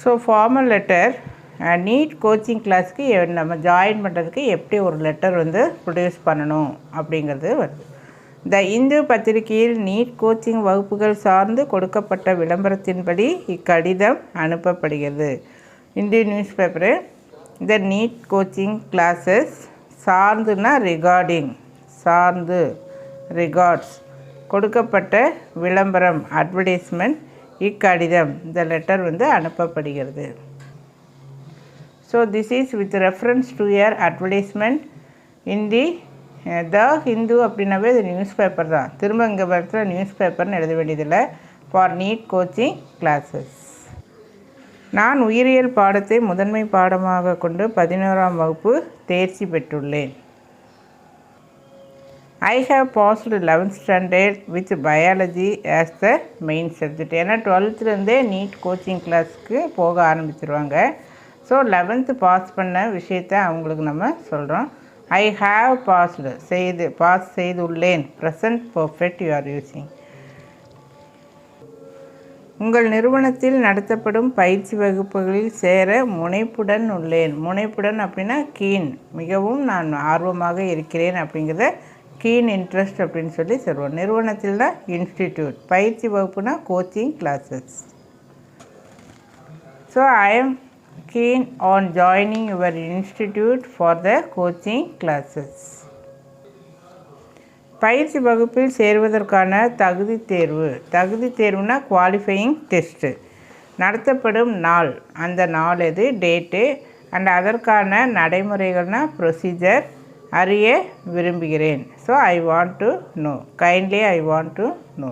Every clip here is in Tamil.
So formal letter NEET coaching கிளாஸ்க்கு நம்ம ஜாயின் பண்ணுறதுக்கு எப்படி ஒரு லெட்டர் வந்து ப்ரொடியூஸ் பண்ணணும் அப்படிங்கிறது வருது. த இந்து பத்திரிகையில் நீட் கோச்சிங் வகுப்புகள் சார்ந்து கொடுக்கப்பட்ட விளம்பரத்தின்படி இக்கடிதம் அனுப்பப்படுகிறது. Indian news paper the NEET coaching classes சார்ந்துனா ரிகார்டிங் சார்ந்து ரிகார்ட்ஸ் கொடுக்கப்பட்ட விளம்பரம் அட்வர்டைஸ்மெண்ட் இக்கடிதம் இந்த லெட்டர் வந்து அனுப்பப்படுகிறது. So this is with reference to your advertisement in the the Hindu அப்படின்னாவே இது நியூஸ் பேப்பர் தான். திரும்ப இங்கே படத்தில் நியூஸ் பேப்பர்னு எழுத வேண்டியதில்லை. For NEET coaching classes. நான் உயிரியல் பாடத்தை முதன்மை பாடமாக கொண்டு 11ஆம் வகுப்பு தேர்ச்சி பெற்றுள்ளேன். I have passed 11th standard with biology as the main subject. ஏன்னா 12th நீட் கோச்சிங் கிளாஸுக்கு போக ஆரம்பிச்சிருவாங்க. ஸோ 11th பாஸ் பண்ண விஷயத்தை அவங்களுக்கு நம்ம சொல்கிறோம். ஐ ஹாவ் பாஸ்டு பாஸ் செய்துள்ளேன். Present perfect you are using. உங்கள் நிறுவனத்தில் நடத்தப்படும் பயிற்சி வகுப்புகளில் சேர முனைப்புடன் உள்ளேன். முனைப்புடன் அப்படின்னா கீன், மிகவும் நான் ஆர்வமாக இருக்கிறேன் அப்படிங்கிறத கீன் இன்ட்ரெஸ்ட் அப்படின்னு சொல்லி சொல்லுவோம். நிறுவனத்தில் தான் இன்ஸ்டிடியூட், பயிற்சி வகுப்புனா coaching classes. So I am keen on joining your institute for the coaching classes. பயிற்சி வகுப்பில் சேருவதற்கான தகுதி தேர்வுனா குவாலிஃபையிங் டெஸ்ட்டு நடத்தப்படும் நாள், அந்த நாள் எது, டேட்டு அண்ட் அதற்கான நடைமுறைகள்னா ப்ரொசீஜர் அறிய விரும்புகிறேன். So I want to know, kindly I want to know.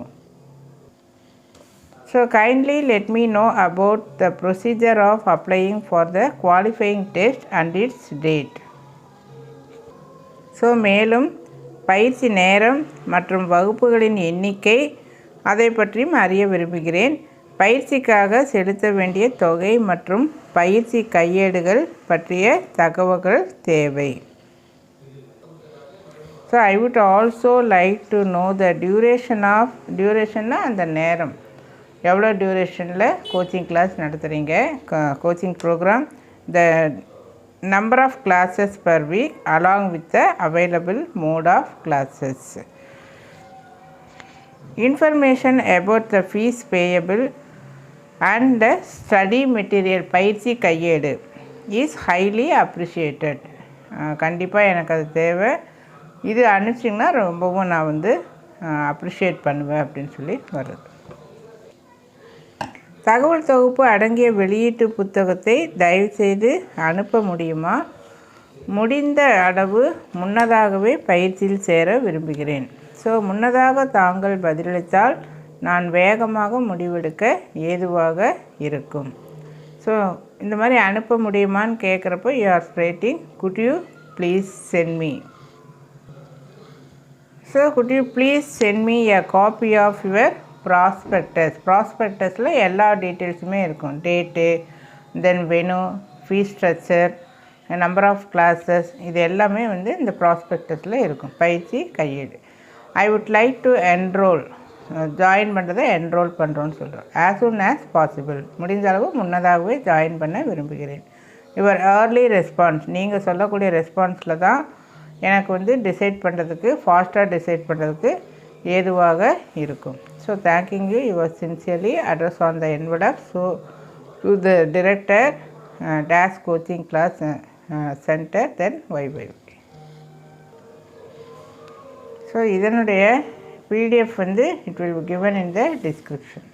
So kindly let me know about the procedure of applying for the qualifying test and its date. So மேலும் பயிற்சி நேரம் மற்றும் வகுப்புகளின் எண்ணிக்கை அதை பற்றியும் அறிய விரும்புகிறேன். பயிற்சிக்காக செலுத்த வேண்டிய தொகை மற்றும் பயிற்சி கையேடுகள் பற்றிய தகவல்கள் தேவை. So I would also like to know the டியூரேஷன்னா அந்த நேரம், எவ்வளோ டியூரேஷனில் கோச்சிங் கிளாஸ் நடத்துகிறீங்க, coaching program, the number of classes per week along with the available mode of classes. Information about the fees payable and the study material, பயிற்சி கையேடு இஸ் ஹைலி அப்ரிஷியேட்டட். கண்டிப்பாக எனக்கு அது தேவை, இது அனுப்பிச்சிங்கன்னா ரொம்பவும் நான் வந்து அப்ரிஷியேட் பண்ணுவேன் அப்படின்னு சொல்லி வருது. தகவல் தொகுப்பு அடங்கிய வெளியீட்டு புத்தகத்தை தயவுசெய்து அனுப்ப முடியுமா? முடிந்த அளவு முன்னதாகவே பயிற்சியில் சேர விரும்புகிறேன். ஸோ முன்னதாக தாங்கள் பதிலளித்தால் நான் வேகமாக முடிவெடுக்க ஏதுவாக இருக்கும். ஸோ இந்த மாதிரி அனுப்ப முடியுமான்னு கேட்குறப்போ you are spreading could you please send me. So could you please send me a copy of your ப்ராஸ்பெக்டஸில் எல்லா டீட்டெயில்ஸுமே இருக்கும். Date, then venue, fees structure, number of classes, இது எல்லாமே வந்து இந்த ப்ராஸ்பெக்டஸில் இருக்கும். பயிற்சி கையேடு. I would like to enroll, join பண்ணுறதை என்ரோல் பண்ணுறோன்னு சொல்கிறோம். ஆஸ் சூன் ஆஸ் பாசிபிள், முடிஞ்ச அளவு முன்னதாகவே ஜாயின் பண்ண விரும்புகிறேன். யுவர் ஏர்லி ரெஸ்பான்ஸ், நீங்கள் சொல்லக்கூடிய ரெஸ்பான்ஸில் தான் எனக்கு வந்து டிசைட் பண்ணுறதுக்கு, ஃபாஸ்ட்டாக டிசைட் பண்ணுறதுக்கு ஏதுவாக இருக்கும். So thanking you your sincerely address on the envelope so to the director dash coaching class centre then YY. ஸோ இதனுடைய PDF வந்து it will given in the description.